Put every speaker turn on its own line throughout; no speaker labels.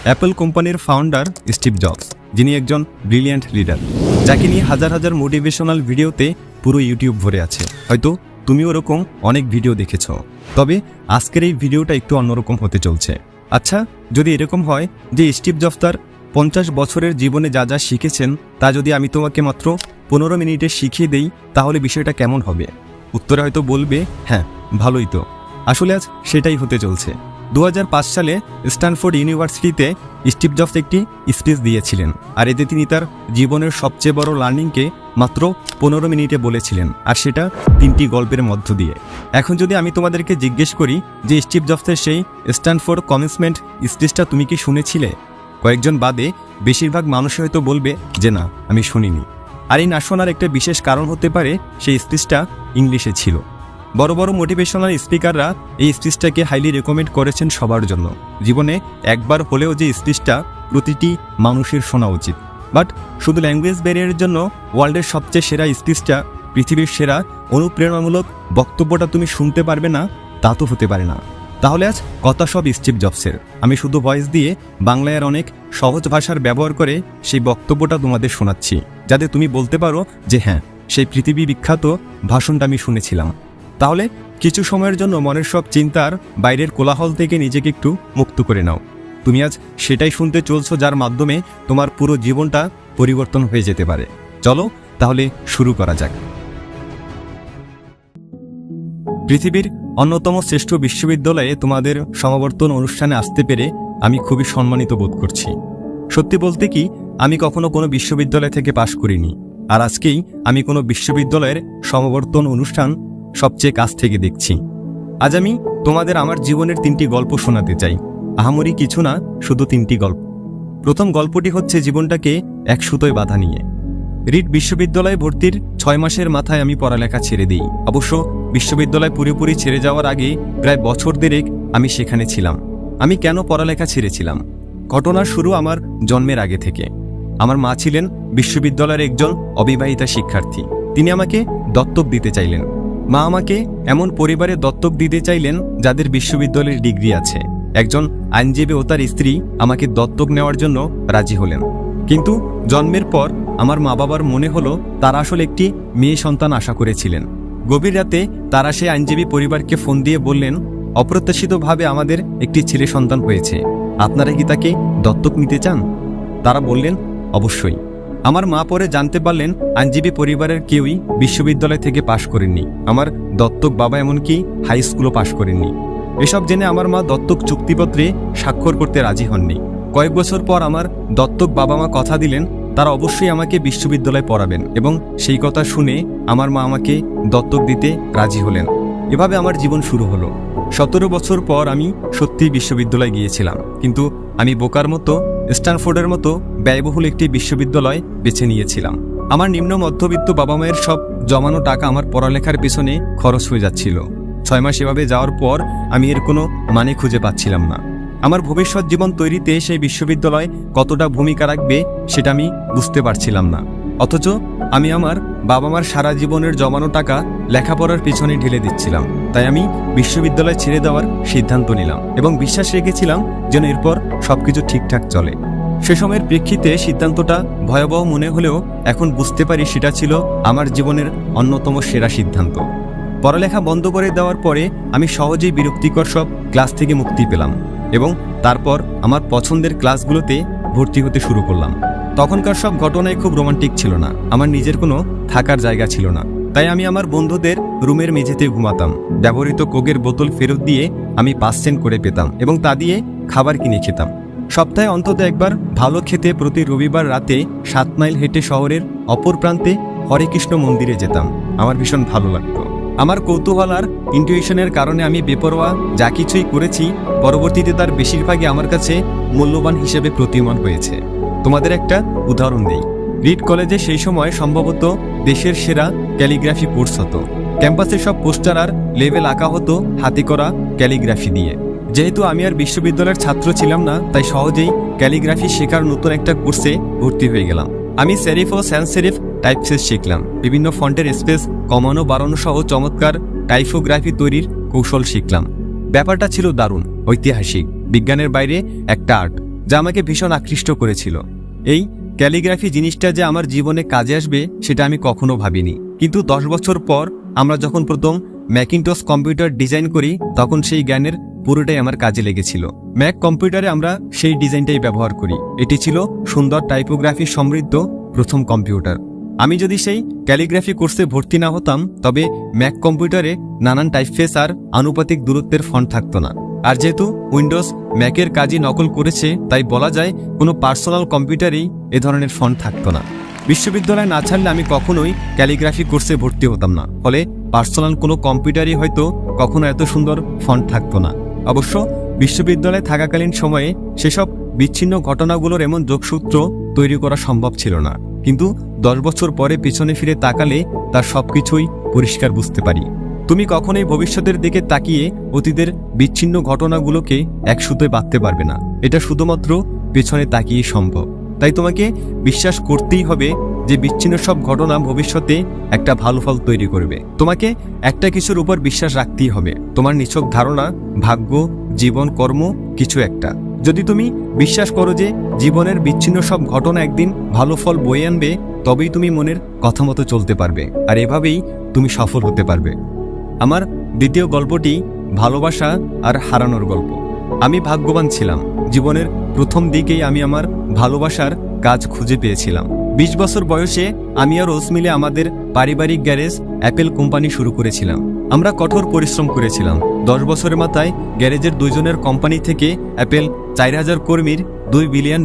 Apple কোম্পানির founder Steve jobs, যিনি একজন ব্রিলিয়ান্ট লিডার, যাকে নিয়ে হাজার হাজার মোটিভেশনাল ভিডিওতে পুরো ইউটিউব ভরে আছে। হয়তো তুমি ওরকম অনেক ভিডিও দেখেছ, তবে আজকের এই ভিডিওটা একটু অন্যরকম হতে চলছে। আচ্ছা, যদি এরকম হয় যে স্টিভ জবস তার 50 বছরের জীবনে যা যা শিখেছেন তা যদি আমি তোমাকে মাত্র 15 মিনিটে শিখিয়ে দেই, তাহলে বিষয়টা কেমন হবে? উত্তরে হয়তো বলবে, হ্যাঁ ভালোই তো। আসলে আজ সেটাই হতে চলছে। 2005 সালে স্ট্যানফোর্ড ইউনিভার্সিটিতে স্টিভ জবস একটি স্পিচ দিয়েছিলেন, আর এতে তিনি তার জীবনের সবচেয়ে বড় লার্নিংকে মাত্র 15 মিনিটে বলেছিলেন, আর সেটা 3টি গল্পের মধ্য দিয়ে। এখন যদি আমি তোমাদেরকে জিজ্ঞেস করি যে স্টিভ জবসের সেই স্ট্যানফোর্ড কমেন্সমেন্ট স্পিচটা তুমি কি শুনেছিলে, কয়েকজন বাদে বেশিরভাগ মানুষ হয়তো বলবে যে না, আমি শুনিনি। আর এই না শোনার একটা বিশেষ কারণ হতে পারে সেই স্পিচটা ইংলিশে ছিল। বড় বড় মোটিভেশনাল স্পিকাররা এই স্পিচটাকে হাইলি রেকমেন্ড করেছেন সবার জন্য। জীবনে একবার হলেও যে স্পিচটা প্রতিটি মানুষের শোনা উচিত। বাট শুধু ল্যাঙ্গুয়েজ ব্যারিয়ারের জন্য ওয়ার্ল্ডের সবচেয়ে সেরা স্পিচটা, পৃথিবীর সেরা অনুপ্রেরণামূলক বক্তব্যটা তুমি শুনতে পারবে না, তা তো হতে পারে না। তাহলে আজ কথা সব স্টিভ জবসের। আমি শুধু ভয়েস দিয়ে বাংলায় আর অনেক সহজ ভাষার ব্যবহার করে সেই বক্তব্যটা তোমাদের শোনাচ্ছি, যাতে তুমি বলতে পারো যে হ্যাঁ, সেই পৃথিবী বিখ্যাত ভাষণটা আমি শুনেছিলাম। তাহলে কিছু সময়ের জন্য মনের সব চিন্তার বাইরের কোলাহল থেকে নিজেকে একটু মুক্ত করে নাও। তুমি আজ সেটাই শুনতে চলছো যার মাধ্যমে তোমার পুরো জীবনটা পরিবর্তন হয়ে যেতে পারে। চলো তাহলে শুরু করা যাক। পৃথিবীর অন্যতম শ্রেষ্ঠ বিশ্ববিদ্যালয়ে তোমাদের সমাবর্তন অনুষ্ঠানে আসতে পেরে আমি খুবই সম্মানিত বোধ করছি। সত্যি বলতে কি, আমি কখনো কোনো বিশ্ববিদ্যালয় থেকে পাশ করিনি, আর আজকেই আমি কোনো বিশ্ববিদ্যালয়ের সমাবর্তন অনুষ্ঠান সবচেয়ে কাছ থেকে দেখছি। আজ আমি তোমাদের আমার জীবনের 3টি গল্প শোনাতে চাই। আহামরি কিছু না, শুধু 3টি গল্প। প্রথম গল্পটি হচ্ছে জীবনটাকে এক সুতোয় বাঁধা নিয়ে। রিড বিশ্ববিদ্যালয়ে ভর্তির 6 মাসের মাথায় আমি পড়ালেখা ছেড়ে দিই। অবশ্য বিশ্ববিদ্যালয় পুরোপুরি ছেড়ে যাওয়ার আগে প্রায় বছর দেড়েক আমি সেখানে ছিলাম। আমি কেন পড়ালেখা ছেড়েছিলাম? ঘটনার শুরু আমার জন্মের আগে থেকে। আমার মা ছিলেন বিশ্ববিদ্যালয়ের একজন অবিবাহিতা শিক্ষার্থী। তিনি আমাকে দত্তক দিতে চাইলেন। মা আমাকে এমন পরিবারে দত্তক দিতে চাইলেন যাদের বিশ্ববিদ্যালয়ের ডিগ্রি আছে। একজন আইনজীবী ও তার স্ত্রী আমাকে দত্তক নেওয়ার জন্য রাজি হলেন। কিন্তু জন্মের পর আমার মা বাবার মনে হলো তারা আসলে একটি মেয়ে সন্তান আশা করেছিলেন। গভীর রাতে তারা সেই আইনজীবী পরিবারকে ফোন দিয়ে বললেন, অপ্রত্যাশিতভাবে আমাদের একটি ছেলে সন্তান হয়েছে, আপনারা কি তাকে দত্তক নিতে চান? তারা বললেন, অবশ্যই। আমার মা পরে জানতে পারলেন আইনজীবী পরিবারের কেউই বিশ্ববিদ্যালয় থেকে পাশ করেননি। আমার দত্তক বাবা এমনকি হাই স্কুলও পাশ করেননি। এসব জেনে আমার মা দত্তক চুক্তিপত্রে স্বাক্ষর করতে রাজি হননি। কয়েক বছর পর আমার দত্তক বাবা মা কথা দিলেন তারা অবশ্যই আমাকে বিশ্ববিদ্যালয়ে পড়াবেন, এবং সেই কথা শুনে আমার মা আমাকে দত্তক দিতে রাজি হলেন। এভাবে আমার জীবন শুরু হলো। 17 বছর পর আমি সত্যিই বিশ্ববিদ্যালয়ে গিয়েছিলাম, কিন্তু আমি বোকার মতো স্ট্যানফোর্ডের মতো ব্যয়বহুল একটি বিশ্ববিদ্যালয় বেছে নিয়েছিলাম। আমার নিম্ন মধ্যবিত্ত বাবা মায়ের সব জমানো টাকা আমার পড়ালেখার পেছনে খরচ হয়ে যাচ্ছিল। 6 মাস এভাবে যাওয়ার পর আমি এর কোনো মানে খুঁজে পাচ্ছিলাম না। আমার ভবিষ্যৎ জীবন তৈরিতে সেই বিশ্ববিদ্যালয় কতটা ভূমিকা রাখবে সেটা আমি বুঝতে পারছিলাম না। অথচ আমি আমার বাবা মার সারা জীবনের জমানো টাকা লেখাপড়ার পিছনে ঢেলে দিচ্ছিলাম। তাই আমি বিশ্ববিদ্যালয় ছেড়ে দেওয়ার সিদ্ধান্ত নিলাম এবং বিশ্বাস রেখেছিলাম যেন এরপর সবকিছু ঠিকঠাক চলে। সে সময়ের প্রেক্ষিতে সিদ্ধান্তটা ভয়াবহ মনে হলেও এখন বুঝতে পারি সেটা ছিল আমার জীবনের অন্যতম সেরা সিদ্ধান্ত। পড়ালেখা বন্ধ করে দেওয়ার পরে আমি সহজেই বিরক্তিকর সব ক্লাস থেকে মুক্তি পেলাম এবং তারপর আমার পছন্দের ক্লাসগুলোতে ভর্তি হতে শুরু করলাম। তখনকার সব ঘটনাই খুব রোমান্টিক ছিল না। আমার নিজের কোনো থাকার জায়গা ছিল না, তাই আমি আমার বন্ধুদের রুমের মেঝেতে ঘুমাতাম। ব্যবহৃত কোকের বোতল ফেরত দিয়ে আমি 5 সেন্ট করে পেতাম এবং তা দিয়ে খাবার কিনে খেতাম। সপ্তাহে অন্তত একবার ভালো খেতে প্রতি রবিবার রাতে 7 মাইল হেঁটে শহরের অপর প্রান্তে হরেকৃষ্ণ মন্দিরে যেতাম। আমার ভীষণ ভালো লাগতো। আমার কৌতূহল আর ইনটিউশনের কারণে আমি বেপরোয়া যা কিছুই করেছি পরবর্তীতে তার বেশিরভাগই আমার কাছে মূল্যবান হিসেবে প্রতীয়মান হয়েছে। তোমাদের একটা উদাহরণ দেই। রিড কলেজে সেই সময় সম্ভবত দেশের সেরা ক্যালিগ্রাফি কোর্স হতো। ক্যাম্পাসে সব পোস্টার আর লেবেল আঁকা হতো হাতে করা ক্যালিগ্রাফি দিয়ে। যেহেতু আমি আর বিশ্ববিদ্যালয়ের ছাত্র ছিলাম না, তাই সহজেই ক্যালিগ্রাফি শেখার নতুন একটা কোর্সে ভর্তি হয়ে গেলাম। আমি সেরিফ ও স্যান্স সেরিফ টাইপসেস শিখলাম। বিভিন্ন ফন্টের স্পেস কমানো বাড়ানো সহ চমৎকার টাইপোগ্রাফি তৈরির কৌশল শিখলাম। ব্যাপারটা ছিল দারুণ, ঐতিহাসিক, বিজ্ঞানের বাইরে একটা আর্ট। যা আমাকে ভীষণ আকৃষ্ট করেছিল। এই ক্যালিগ্রাফি জিনিসটা যে আমার জীবনে কাজে আসবে সেটা আমি কখনো ভাবিনি। কিন্তু 10 বছর পর আমরা যখন প্রথম ম্যাকিনটশ কম্পিউটার ডিজাইন করি তখন সেই জ্ঞানের পুরোটাই আমার কাজে লেগেছিল। ম্যাক কম্পিউটারে আমরা সেই ডিজাইনটাই ব্যবহার করি। এটি ছিল সুন্দর টাইপোগ্রাফি সমৃদ্ধ প্রথম কম্পিউটার। আমি যদি সেই ক্যালিগ্রাফি কোর্সে ভর্তি না হতাম তবে ম্যাক কম্পিউটারে নানান টাইপফেস আর আনুপাতিক দূরত্বের ফন্ট থাকতো না। আর যেহেতু উইন্ডোজ ম্যাকের কাজই নকল করেছে তাই বলা যায় কোনো পার্সোনাল কম্পিউটারেই এ ধরনের ফন্ট থাকতো না। বিশ্ববিদ্যালয় না ছাড়লে আমি কখনোই ক্যালিগ্রাফি কোর্সে ভর্তি হতাম না। ফলে পার্সোনাল কোনো কম্পিউটারই হয়তো কখনো এত সুন্দর ফন্ট থাকতো না। অবশ্য বিশ্ববিদ্যালয়ে থাকাকালীন সময়ে সেসব বিচ্ছিন্ন ঘটনাগুলোর এমন যোগসূত্র তৈরি করা সম্ভব ছিল না। কিন্তু 10 বছর পরে পিছনে ফিরে তাকালে তার সবকিছুই পরিষ্কার বুঝতে পারি। তুমি কখনোই ভবিষ্যতের দিকে তাকিয়ে অতীতের বিচ্ছিন্ন ঘটনাগুলোকে এক সুতোয় বাঁধতে পারবে না। এটা শুধুমাত্র পেছনে তাকিয়ে সম্ভব। তাই তোমাকে বিশ্বাস করতেই হবে যে বিচ্ছিন্ন সব ঘটনা ভবিষ্যতে একটা ভালো ফল তৈরি করবে। তোমাকে একটা কিছুর উপর বিশ্বাস রাখতেই হবে, তোমার নিছক ধারণা, ভাগ্য, জীবন, কর্ম, কিছু একটা। যদি তুমি বিশ্বাস করো যে জীবনের বিচ্ছিন্ন সব ঘটনা একদিন ভালো ফল বয়ে আনবে, তবেই তুমি মনের কথা মতো চলতে পারবে, আর এভাবেই তুমি সফল হতে পারবে। আমার দ্বিতীয় গল্পটি ভালোবাসা আর হারানোর গল্প। আমি ভাগ্যবান ছিলাম। জীবনের প্রথম দিকেই আমি আমার ভালোবাসার কাজ খুঁজে পেয়েছিলাম। 20 বছর বয়সে আমি আর রোজ মিলে আমাদের পারিবারিক গ্যারেজ অ্যাপেল কোম্পানি শুরু করেছিলাম। আমরা কঠোর পরিশ্রম করেছিলাম। 10 বছরের মাথায় গ্যারেজের দুইজনের কোম্পানি থেকে অ্যাপেল 4000 কর্মীর $2 বিলিয়ন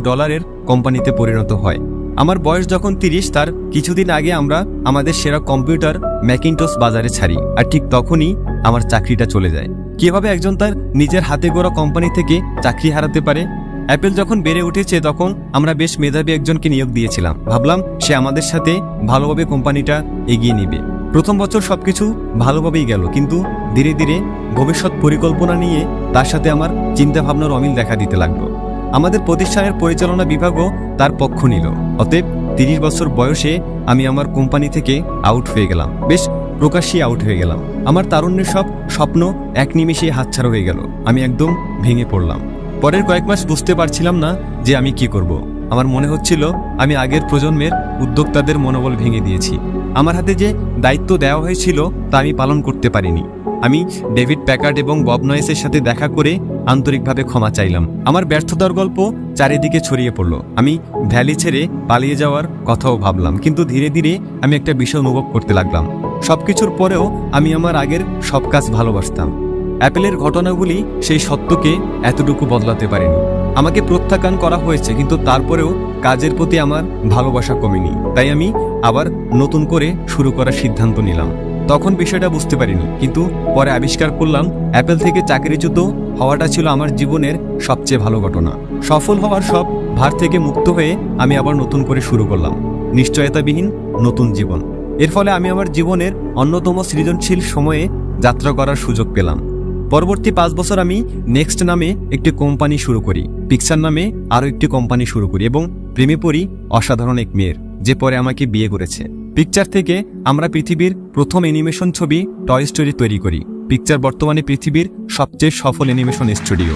কোম্পানিতে পরিণত হয়। আমার বয়স যখন 30, তার কিছুদিন আগে আমরা আমাদের সেরা কম্পিউটার ম্যাকিনটশ বাজারে ছাড়ি। আর ঠিক তখনই আমার চাকরিটা চলে যায়। কিভাবে একজন তার নিজের হাতে গড়া কোম্পানি থেকে চাকরি হারাতে পারে? অ্যাপেল যখন বেড়ে উঠেছে তখন আমরা বেশ মেধাবী একজনকে নিয়োগ দিয়েছিলাম। ভাবলাম সে আমাদের সাথে ভালোভাবে কোম্পানিটা এগিয়ে নিবে। প্রথম বছর সবকিছু ভালোভাবেই গেল, কিন্তু ধীরে ধীরে ভবিষ্যৎ পরিকল্পনা নিয়ে তার সাথে আমার চিন্তাভাবনার অমিল দেখা দিতে লাগলো। আমাদের প্রতিষ্ঠানের পরিচালনা বিভাগও তার পক্ষ নিল। অতএব 30 বছর বয়সে আমি আমার কোম্পানি থেকে আউট হয়ে গেলাম। বেশ প্রকাশ্যেই আউট হয়ে গেলাম। আমার তারুণ্যের সব স্বপ্ন এক নিমেষেই হাতছাড়া হয়ে গেল। আমি একদম ভেঙে পড়লাম। পরের কয়েক মাস বুঝতে পারছিলাম না যে আমি কি করব। আমার মনে হচ্ছিল আমি আগের প্রজন্মের উদ্যোক্তাদের মনোবল ভেঙে দিয়েছি। আমার হাতে যে দায়িত্ব দেওয়া হয়েছিল তা আমি পালন করতে পারিনি। আমি ডেভিড প্যাকার্ড এবং বব নয়েসের সাথে দেখা করে আন্তরিকভাবে ক্ষমা চাইলাম। আমার ব্যর্থতার গল্প চারিদিকে ছড়িয়ে পড়ল। আমি ভ্যালি ছেড়ে পালিয়ে যাওয়ার কথাও ভাবলাম, কিন্তু ধীরে ধীরে আমি একটা বিষয় অনুভব করতে লাগলাম। সবকিছুর পরেও আমি আমার আগের সব কাজ ভালোবাসতাম। অ্যাপেলের ঘটনাগুলি সেই সত্যকে এতটুকু বদলাতে পারেনি। আমাকে প্রত্যাখ্যান করা হয়েছে, কিন্তু তারপরেও কাজের প্রতি আমার ভালোবাসা কমেনি। তাই আমি আবার নতুন করে শুরু করার সিদ্ধান্ত নিলাম। তখন বিষয়টা বুঝতে পারিনি, কিন্তু পরে আবিষ্কার করলাম অ্যাপেল থেকে চাকরিচ্যুত হওয়াটা ছিল আমার জীবনের সবচেয়ে ভালো ঘটনা। সফল হওয়ার সব ভার থেকে মুক্ত হয়ে আমি আবার নতুন করে শুরু করলাম নিশ্চয়তাবিহীন নতুন জীবন। এর ফলে আমি আমার জীবনের অন্যতম সৃজনশীল সময়ে যাত্রা করার সুযোগ পেলাম। পরবর্তী 5 বছর আমি নেক্সট নামে একটি কোম্পানি শুরু করি, পিকচার নামে আরও একটি কোম্পানি শুরু করি এবং প্রেমে পড়ি অসাধারণ এক মেয়ের, যে পরে আমাকে বিয়ে করেছে। পিকচার থেকে আমরা পৃথিবীর প্রথম অ্যানিমেশন ছবি টয় স্টোরি তৈরি করি। পিকচার বর্তমানে পৃথিবীর সবচেয়ে সফল অ্যানিমেশন স্টুডিও।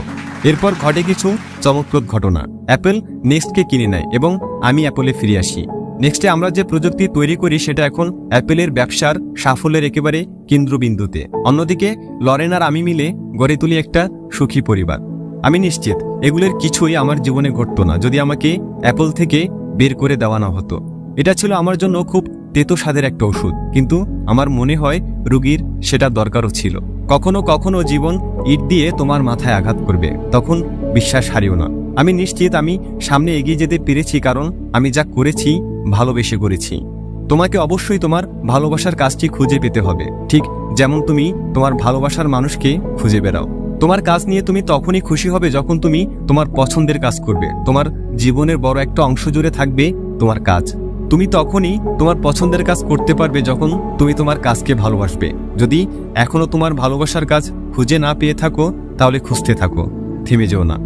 এরপর ঘটে কিছু চমকপ্রদ ঘটনা। অ্যাপেল নেক্সটকে কিনে নেয় এবং আমি অ্যাপলে ফিরে আসি। নেক্সটে আমরা যে প্রযুক্তি তৈরি করি সেটা এখন অ্যাপেলের ব্যবসার সাফল্যের একেবারে কেন্দ্রবিন্দুতে। অন্যদিকে লরেন আর আমি মিলে গড়ে তুলি একটা সুখী পরিবার। আমি নিশ্চিত এগুলোর কিছুই আমার জীবনে ঘটতো না যদি আমাকে অ্যাপল থেকে বের করে দেওয়া না হতো। এটা ছিল আমার জন্য খুব তেতো স্বাদের একটা ওষুধ, কিন্তু আমার মনে হয় রুগীর সেটা দরকারও ছিল। কখনো কখনো জীবন ইট দিয়ে তোমার মাথায় আঘাত করবে, তখন বিশ্বাস হারিও না। আমি নিশ্চিত আমি সামনে এগিয়ে যেতে পেরেছি, কারণ আমি যা করেছি ভালোবেসে করেছি। তোমাকে অবশ্যই তোমার ভালোবাসার কাজটি খুঁজে পেতে হবে, ঠিক যেমন তুমি তোমার ভালোবাসার মানুষকে খুঁজে বেড়াও। তোমার কাজ নিয়ে তুমি তখনই খুশি হবে যখন তুমি তোমার পছন্দের কাজ করবে। তোমার জীবনের বড় একটা অংশ জুড়ে থাকবে তোমার কাজ। তুমি তখনই তোমার পছন্দের কাজ করতে পারবে যখন তুমি তোমার কাজকে ভালোবাসবে। যদি এখনো তোমার ভালোবাসার কাজ খুঁজে না পেয়ে থাকো তাহলে খুঁজতে থাকো, থেমে যেও না।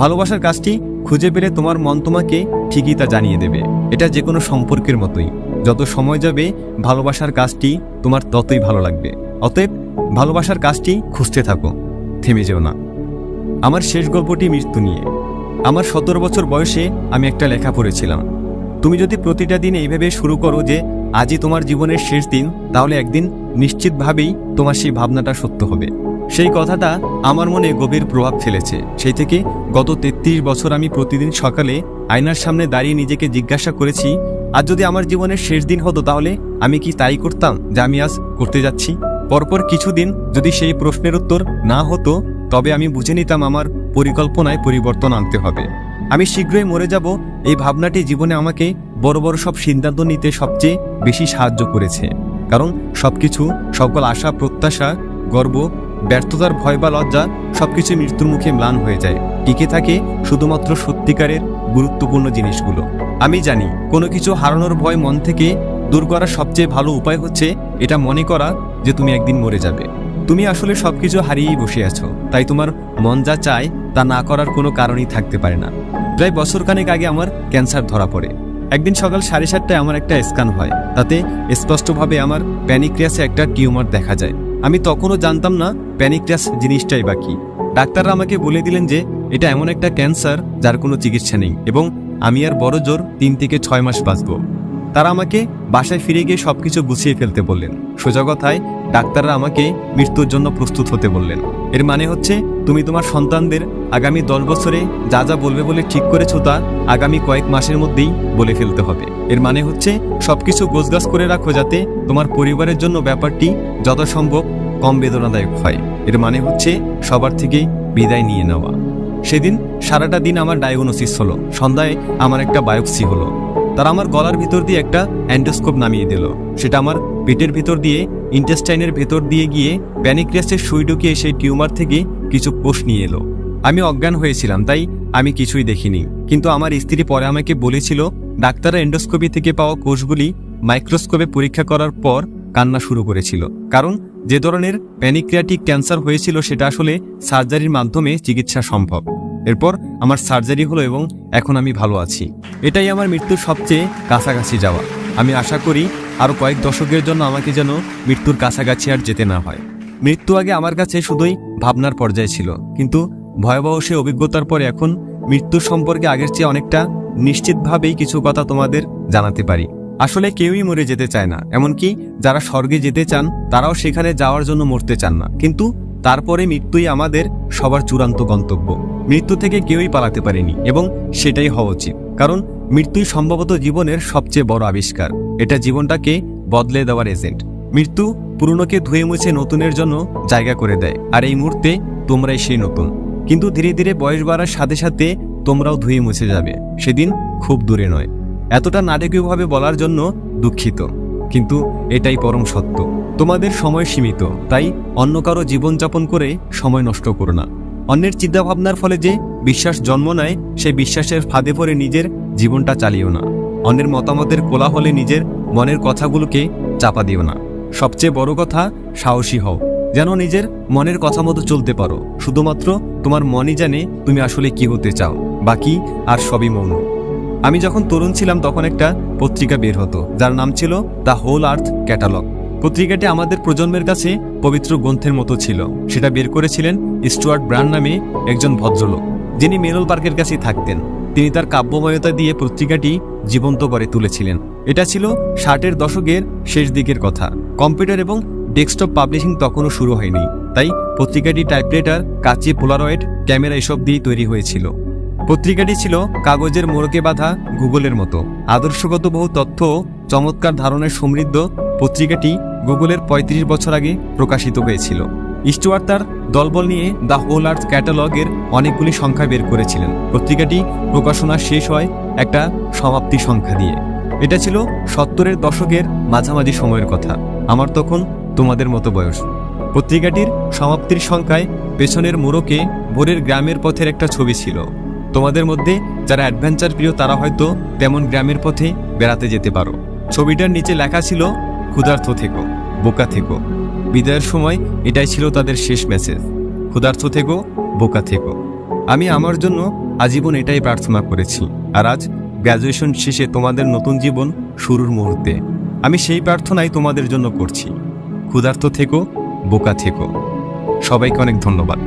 ভালোবাসার কাজটি খুঁজে পেলে তোমার মন তোমাকে ঠিকই তা জানিয়ে দেবে। এটা যে কোনো সম্পর্কের মতোই, যত সময় যাবে ভালোবাসার কাজটি তোমার ততই ভালো লাগবে। অতএব ভালোবাসার কাজটি খুঁজতে থাকো, থেমে যেও না। আমার শেষ গল্পটি মৃত্যু নিয়ে। আমার 17 বছর বয়সে আমি একটা লেখা পড়েছিলাম, তুমি যদি প্রতিটা দিন এইভাবে শুরু করো যে আজই তোমার জীবনের শেষ দিন, তাহলে একদিন নিশ্চিতভাবেই তোমার সেই ভাবনাটা সত্য হবে। সেই কথাটা আমার মনে গভীর প্রভাব ফেলেছে। সেই থেকে গত 33 বছর আমি প্রতিদিন সকালে আয়নার সামনে দাঁড়িয়ে নিজেকে জিজ্ঞাসা করেছি, আজ যদি আমার জীবনের শেষ দিন হতো তাহলে আমি কি তাই করতাম যা আমি আজ করতে যাচ্ছি? পরপর কিছুদিন যদি সেই প্রশ্নের উত্তর না হতো, তবে আমি বুঝে নিতাম আমার পরিকল্পনায় পরিবর্তন আনতে হবে। আমি শীঘ্রই মরে যাব, এই ভাবনাটি জীবনে আমাকে বড় বড় সব সিদ্ধান্ত নিতে সবচেয়ে বেশি সাহায্য করেছে। কারণ সবকিছু, সকল আশা, প্রত্যাশা, গর্ব, ব্যর্থতার ভয় বা লজ্জা সবকিছু মৃত্যুর মুখে ম্লান হয়ে যায়। টিকে থাকে শুধুমাত্র সত্যিকারের গুরুত্বপূর্ণ জিনিসগুলো। আমি জানি কোনো কিছু হারানোর ভয় মন থেকে দূর করার সবচেয়ে ভালো উপায় হচ্ছে এটা মনে করা যে তুমি একদিন মরে যাবে। তুমি আসলে সবকিছু হারিয়েই বসে আছো, তাই তোমার মন যা চায় তা না করার কোনো কারণই থাকতে পারে না। প্রায় বছরখানেক আগে আমার ক্যান্সার ধরা পড়ে। একদিন সকাল 7:30টায় আমার একটা স্ক্যান হয়, তাতে স্পষ্টভাবে আমার প্যানিক্রিয়াসে একটা টিউমার দেখা যায়। আমি তখনও জানতাম না প্যানিক্রিয়াস জিনিসটাই বা কি। ডাক্তাররা আমাকে বলে দিলেন যে এটা এমন একটা ক্যান্সার যার কোনো চিকিৎসা নেই এবং আমি আর বড় জোর 3 থেকে 6 মাস বাঁচব। তারা আমাকে বাসায় ফিরে গিয়ে সবকিছু গুছিয়ে ফেলতে বললেন। সোজা কথায় ডাক্তাররা আমাকে মৃত্যুর জন্য প্রস্তুত হতে বললেন। এর মানে হচ্ছে তুমি তোমার সন্তানদের আগামী 10 বছরে যা যা বলবে বলে ঠিক করেছো তা আগামী কয়েক মাসের মধ্যেই বলে ফেলতে হবে। এর মানে হচ্ছে সবকিছু গোছগাছ করে রাখো যাতে তোমার পরিবারের জন্য ব্যাপারটি যথাসম্ভব কম বেদনাদায়ক হয়। এর মানে হচ্ছে সবার থেকেই বিদায় নিয়ে নেওয়া। সেদিন সারাটা দিন আমার ডায়াগনোসিস হলো। সন্ধ্যায় আমার একটা বায়োপসি হলো। তারা আমার গলার ভিতর দিয়ে একটা অ্যান্ডোস্কোপ নামিয়ে দিল। সেটা আমার পেটের ভিতর দিয়ে ইন্টেস্টাইনের ভেতর দিয়ে গিয়ে প্যানিক্রিয়াসের সুই ঢুকিয়ে সেই টিউমার থেকে কিছু কোষ নিয়ে এলো। আমি অজ্ঞান হয়েছিলাম, তাই আমি কিছুই দেখিনি। কিন্তু আমার স্ত্রী পরে আমাকে বলেছিল ডাক্তাররা এন্ডোস্কোপি থেকে পাওয়া কোষগুলি মাইক্রোস্কোপে পরীক্ষা করার পর কান্না শুরু করেছিল। কারণ যে ধরনের প্যানিক্রিয়াটিক ক্যান্সার হয়েছিল সেটা আসলে সার্জারির মাধ্যমে চিকিৎসা সম্ভব। এরপর আমার সার্জারি হলো এবং এখন আমি ভালো আছি। এটাই আমার মৃত্যুর সবচেয়ে কাছাকাছি যাওয়া। আমি আশা করি আরও কয়েক দশকের জন্য আমাকে যেন মৃত্যুর কাছাকাছি আর যেতে না হয়। মৃত্যু আগে আমার কাছে শুধুই ভাবনার পর্যায়ে ছিল, কিন্তু ভয়াবহ সে অভিজ্ঞতার পরে এখন মৃত্যুর সম্পর্কে আগের চেয়ে অনেকটা নিশ্চিতভাবেই কিছু কথা তোমাদের জানাতে পারি। আসলে কেউই মরে যেতে চায় না, এমনকি যারা স্বর্গে যেতে চান তারাও সেখানে যাওয়ার জন্য মরতে চান না। কিন্তু তারপরে মৃত্যুই আমাদের সবার চূড়ান্ত গন্তব্য। মৃত্যু থেকে কেউই পালাতে পারেনি এবং সেটাই হওয়া উচিত। কারণ মৃত্যুই সম্ভবত জীবনের সবচেয়ে বড় আবিষ্কার। এটা জীবনটাকে বদলে দেওয়ার এজেন্ট। মৃত্যু পুরনোকে ধুয়ে মুছে নতুনের জন্য জায়গা করে দেয়, আর এই মুহূর্তে তোমরাই সেই নতুন। কিন্তু ধীরে ধীরে বয়স বাড়ার সাথে সাথে তোমরাও ধুয়ে মুছে যাবে। সেদিন খুব দূরে নয়। এতটা নাটকীয়ভাবে বলার জন্য দুঃখিত, কিন্তু এটাই পরম সত্য। তোমাদের সময় সীমিত, তাই অন্য কারো জীবনযাপন করে সময় নষ্ট করো না। অন্যের চিন্তাভাবনার ফলে যে বিশ্বাস জন্ম নেয়, সেই বিশ্বাসের ফাঁদে পড়ে নিজের জীবনটা চালিও না। অন্যের মতামতের কোলাহলে নিজের মনের কথাগুলোকে চাপা দিও না। সবচেয়ে বড় কথা, সাহসী হও, যেন নিজের মনের কথা মতো চলতে পারো। শুধুমাত্র তোমার মনই জানে তুমি আসলে কি হতে চাও, বাকি আর সবই মৌন। আমি যখন তরুণ ছিলাম তখন একটা পত্রিকা বের হতো যার নাম ছিল দ্য হোল আর্থ ক্যাটালগ। পত্রিকাটি আমাদের প্রজন্মের কাছে পবিত্র গ্রন্থের মতো ছিল। সেটা বের করেছিলেন স্টুয়ার্ট ব্রান নামে একজন ভদ্রলোক, যিনি মেনল পার্কের কাছে থাকতেন। তিনি তার কাব্যময়তা দিয়ে পত্রিকাটি জীবন্ত করে তুলেছিলেন। এটা ছিল 60-এর দশকের শেষ দিকের কথা। কম্পিউটার এবং ডেস্কটপ পাবলিশিং তখনও শুরু হয়নি, তাই পত্রিকাটি টাইপরাইটার, কাঁচি, পোলারয়েড ক্যামেরা এসব দিয়ে তৈরি হয়েছিল। পত্রিকাটি ছিল কাগজের মোড়কে বাঁধা গুগলের মতো। আদর্শগত বহু তথ্য ও চমৎকার ধারণায় সমৃদ্ধ পত্রিকাটি গুগলের 35 বছর আগে প্রকাশিত হয়েছিল। স্টুয়ার্ট তার দলবল নিয়ে দ্য হোল আর্থ ক্যাটালগের অনেকগুলি সংখ্যা বের করেছিলেন। পত্রিকাটি প্রকাশনা শেষ হয় একটা সমাপ্তি সংখ্যা দিয়ে। এটা ছিল 70-এর দশকের মাঝামাঝি সময়ের কথা। আমার তখন তোমাদের মতো বয়স। পত্রিকাটির সমাপ্তির সংখ্যায় পেছনের মোড়কে ভোরের গ্রামের পথের একটা ছবি ছিল। তোমাদের মধ্যে যারা অ্যাডভেঞ্চার প্রিয় তারা হয়তো তেমন গ্রামের পথে বেড়াতে যেতে পারো। ছবিটার নিচে লেখা ছিল, ক্ষুধার্ত থেকো, বোকা থেকো। বিদায়ের সময় এটাই ছিল তাদের শেষ মেসেজ, ক্ষুধার্ত থেকো, বোকা থেকো। আমি আমার জন্য আজীবন এটাই প্রার্থনা করেছি। আর আজ গ্র্যাজুয়েশন শেষে তোমাদের নতুন জীবন শুরুর মুহূর্তে আমি সেই প্রার্থনাই তোমাদের জন্য করছি, ক্ষুধার্ত থেকো, বোকা থেকো। সবাইকে অনেক ধন্যবাদ।